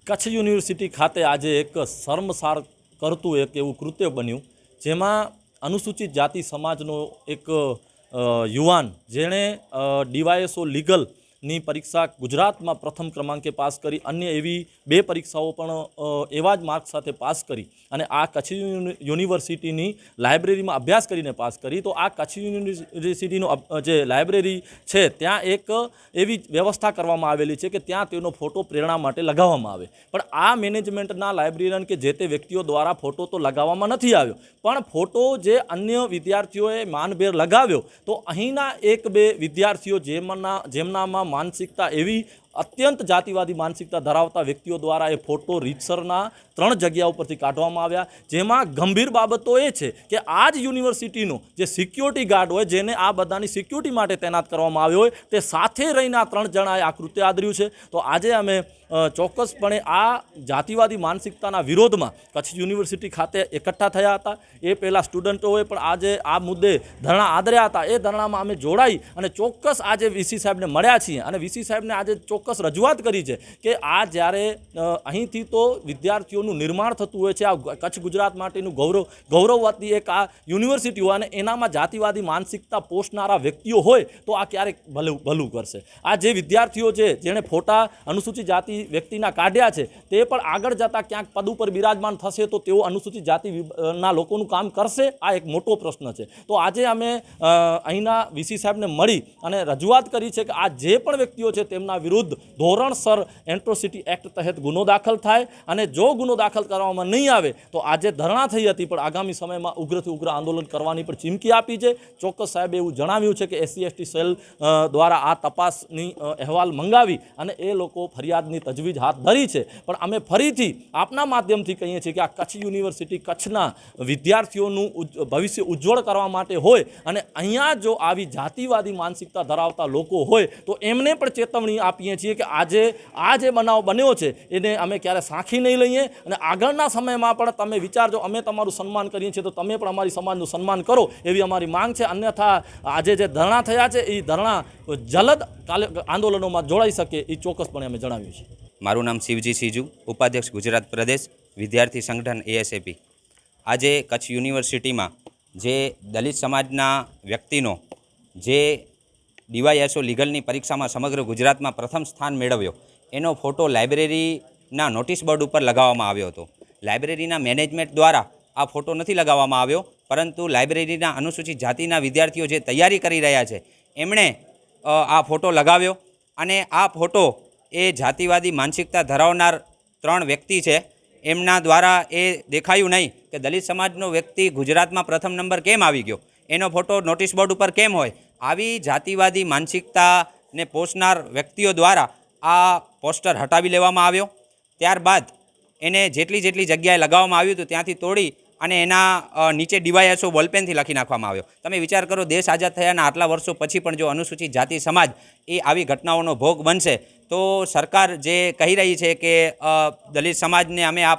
Kutch university ખાતે આજે એક શર્મસાર કરતું એક એવું કૃત્ય બન્યું, જેમાં અનુસૂચિત જાતિ સમાજનો એક યુવાન જેણે ડીવાયએસઓ લીગલની પરીક્ષા ગુજરાતમાં પ્રથમ ક્રમાંકે પાસ કરી, અન્ય એવી 2 પરીક્ષાઓ પણ એવા જ માર્ક સાથે પાસ કરી અને આ કચ્છ યુનિવર્સિટીની લાઇબ્રેરીમાં અભ્યાસ કરીને પાસ કરી. તો આ કચ્છ યુનિવર્સિટીનો જે લાઇબ્રેરી છે ત્યાં એક એવી વ્યવસ્થા કરવામાં આવેલી છે કે ત્યાં તેનો ફોટો પ્રેરણા માટે લગાવવામાં આવે, પણ આ મેનેજમેન્ટના લાઇબ્રેરિયન કે જે તે વ્યક્તિઓ દ્વારા ફોટો તો લગાવવામાં નથી આવ્યો, પણ ફોટો જે અન્ય વિદ્યાર્થીઓએ માનભેર લગાવ્યો તો અહીંના 1-2 વિદ્યાર્થીઓ જેમનામાં માનસિકતા એવી અત્યંત જાતિવાદી માનસિકતા ધરાવતા વ્યક્તિઓ દ્વારા એ ફોટો રીતસરના 3 જગ્યા ઉપરથી કાઢવામાં આવ્યા. જેમાં ગંભીર બાબતો એ છે કે આ જ યુનિવર્સિટીનો જે સિક્યોરિટી ગાર્ડ હોય, જેને આ બધાની સિક્યોરિટી માટે તૈનાત કરવામાં આવ્યો હોય, તે સાથે રહીને આ 3 જણાએ આ કૃત્ય આદર્યું છે. તો આજે અમે ચોક્કસપણે આ જાતિવાદી માનસિકતાના વિરોધમાં કચ્છ યુનિવર્સિટી ખાતે એકઠા થયા હતા. એ પહેલાં સ્ટુડન્ટોએ પણ આજે આ મુદ્દે ધરણા આદર્યા હતા. એ ધરણામાં અમે જોડાઈ અને ચોક્કસ આજે વીસી સાહેબને મળ્યા છીએ અને વીસી સાહેબને આજે ચોક્કસ રજૂઆત કરી છે કે આ જ્યારે અહીંથી તો વિદ્યાર્થીઓનું નિર્માણ થતું હોય છે, આ કચ્છ ગુજરાત માટેનું ગૌરવવતી એક આ યુનિવર્સિટી હોય અને એનામાં જાતિવાદી માનસિકતા પોષનારા વ્યક્તિઓ હોય તો આ ક્યારેક ભલું કરશે. આ જે વિદ્યાર્થીઓ છે જેણે ફોટા અનુસૂચિત જાતિ વ્યક્તિના કાઢ્યા છે તે પણ આગળ જતાં ક્યાંક પદ ઉપર બિરાજમાન થશે તો તેઓ અનુસૂચિત જાતિના લોકોનું કામ કરશે, આ એક મોટો પ્રશ્ન છે. તો આજે અમે અહીંના વીસી સાહેબને મળી અને રજૂઆત કરી છે કે આ જે પણ વ્યક્તિઓ છે તેમના વિરુદ્ધ ધોરણસર એટ્રોસિટી એક્ટ તહેત ગુનો દાખલ થાય અને જો ગુનો દાખલ કરવામાં નહીં આવે તો આજે ધરણા થઈ હતી પણ આગામી સમયમાં ઉગ્રથી ઉગ્ર આંદોલન કરવાની પણ ચીમકી આપી છે. ચોક્કસ સાહેબે એવું જણાવ્યું છે કે SC/ST સેલ દ્વારા આ તપાસની અહેવાલ મંગાવી અને એ લોકો ફરિયાદની તજવીજ હાથ ધરી છે. પણ અમે ફરીથી આપના માધ્યમથી કહીએ છીએ કે આ કચ્છ યુનિવર્સિટી કચ્છના વિદ્યાર્થીઓનું ભવિષ્ય ઉજ્જવળ કરવા માટે હોય અને અહીંયા જો આવી જાતિવાદી માનસિકતા ધરાવતા લોકો હોય તો એમને પણ ચેતવણી આપીએ છીએ કે આજે આ જે બનાવ બન્યો છે એને અમે ક્યારે સાંખી નહીં લઈએ અને આગળના સમયમાં પણ તમે વિચારજો, અમે તમારું સન્માન કરીએ છીએ તો તમે પણ અમારી સમાજનું સન્માન કરો એવી અમારી માંગ છે. અન્યથા આજે જે ધરણા થયા છે એ ધરણા જલદ આંદોલનોમાં જોડાઈ શકે એ ચોક્કસપણે અમે જણાવ્યું છે. મારું નામ શિવજી સીજુ, ઉપાધ્યક્ષ ગુજરાત પ્રદેશ વિદ્યાર્થી સંગઠન ASAP. આજે કચ્છ યુનિવર્સિટીમાં જે દલિત સમાજના વ્યક્તિનો જે DYSO લીગલની પરીક્ષામાં સમગ્ર ગુજરાતમાં પ્રથમ સ્થાન મેળવ્યો એનો ફોટો લાઇબ્રેરીના નોટિસ બોર્ડ ઉપર લગાવવામાં આવ્યો હતો. લાઇબ્રેરીના મેનેજમેન્ટ દ્વારા આ ફોટો નથી લગાવવામાં આવ્યો, પરંતુ લાઇબ્રેરીના અનુસૂચિત જાતિના વિદ્યાર્થીઓ જે તૈયારી કરી રહ્યા છે એમણે આ ફોટો લગાવ્યો અને આ ફોટો એ જાતિવાદી માનસિકતા ધરાવનાર 3 વ્યક્તિ છે એમના દ્વારા એ દેખાયું નહીં કે દલિત સમાજનો વ્યક્તિ ગુજરાતમાં પ્રથમ નંબર કેમ આવી ગયો, એનો ફોટો નોટિસ બોર્ડ ઉપર કેમ હોય. આવી જાતિવાદી માનસિકતાને પોષનાર વ્યક્તિઓ દ્વારા આ પોસ્ટર હટાવી લેવામાં આવ્યો. ત્યારબાદ એને જેટલી જગ્યાએ લગાવવામાં આવ્યું હતું ત્યાંથી તોડી અને એના નીચે DYSO બોલપેનથી લખી નાખવામાં આવ્યો. તમે વિચાર કરો, દેશ આઝાદ થયાના આટલા વર્ષો પછી પણ જો અનુસૂચિત જાતિ સમાજ એ આવી ઘટનાઓનો ભોગ બનશે તો સરકાર જે કહી રહી છે કે દલિત સમાજને અમે આ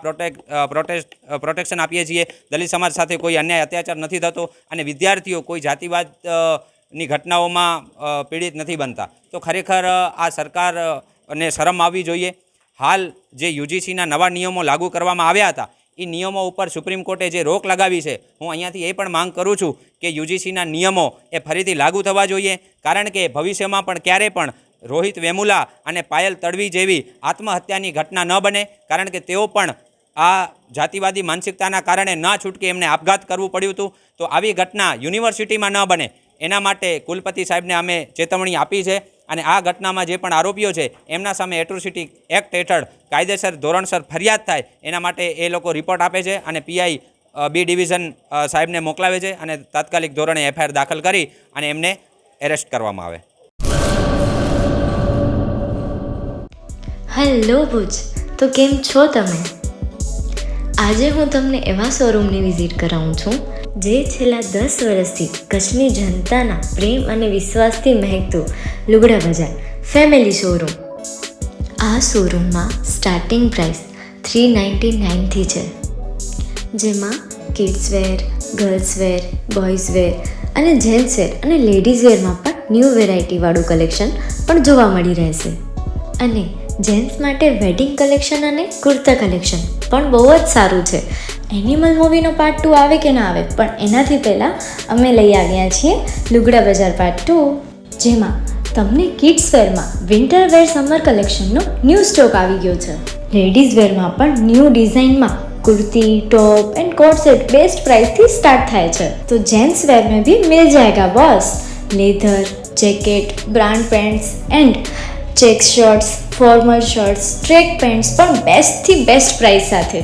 પ્રોટેક્શન આપીએ છીએ, દલિત સમાજ સાથે કોઈ અન્યાય અત્યાચાર નથી થતો અને વિદ્યાર્થીઓ કોઈ જાતિવાદની ઘટનાઓમાં પીડિત નથી બનતા, તો ખરેખર આ સરકારને શરમ આવવી જોઈએ. હાલ જે UGCના નવા નિયમો લાગુ કરવામાં આવ્યા હતા એ નિયમો ઉપર સુપ્રીમ કોર્ટે જે રોક લગાવી છે, હું અહીંયાથી એ પણ માંગ કરું છું કે UGCના નિયમો એ ફરીથી લાગુ થવા જોઈએ, કારણ કે ભવિષ્યમાં પણ ક્યારે પણ રોહિત વેમુલા અને પાયલ તડવી જેવી આત્મહત્યાની ઘટના ન બને, કારણ કે તેઓ પણ આ જાતિવાદી માનસિકતાના કારણે ના છૂટકે એમને આપઘાત કરવું પડ્યું હતું. તો આવી ઘટના યુનિવર્સિટીમાં ન બને એના માટે કુલપતિ સાહેબને અમે ચેતવણી આપી છે અને આ ઘટનામાં જે પણ આરોપીઓ છે એમના સામે એટ્રોસિટી એક્ટ હેઠળ કાયદેસર ધોરણસર ફરિયાદ થાય એના માટે એ લોકો રિપોર્ટ આપે છે અને PI B ડિવિઝન સાહેબને મોકલાવે છે અને તાત્કાલિક ધોરણે FIR દાખલ કરી અને એમને એરેસ્ટ કરવામાં આવે. હેલો ભુજ, તો કેમ છો તમે? આજે હું તમને એવા શોરૂમની વિઝિટ કરાવું છું જે છેલ્લા 10 વર્ષથી કચ્છની જનતાના પ્રેમ અને વિશ્વાસથી મહેકતું લુગડા બજાર ફેમિલી શોરૂમ. આ શોરૂમમાં સ્ટાર્ટિંગ પ્રાઇસ 399થી છે, જેમાં kids wear, girls wear, boys wear અને જેન્ટ્સ વેર અને લેડીઝ વેરમાં પણ ન્યૂ વેરાયટીવાળું કલેક્શન પણ જોવા મળી રહેશે. અને જેન્ટ્સ માટે વેડિંગ કલેક્શન અને કુર્તા કલેક્શન પણ બહુ જ સારું છે. એનિમલ મૂવીનો પાર્ટ 2 આવે કે ના આવે, પણ એનાથી પહેલાં અમે લઈ આવ્યા છીએ લુગડા બજાર પાર્ટ 2, જેમાં તમને કિડ્સ વેરમાં વિન્ટર વેર સમર કલેક્શનનો ન્યૂ સ્ટોક આવી ગયો છે. લેડીઝ વેરમાં પણ ન્યૂ ડિઝાઇનમાં kurti, top and coat set best price थी स्टार्ट थाय छे. तो जेंट्स वेर में भी मिल जाएगा boss. Leather, jacket, brand pants and check shirts, formal shirts, track pants પણ બેસ્ટ થી બેસ્ટ પ્રાઇસ સાથે.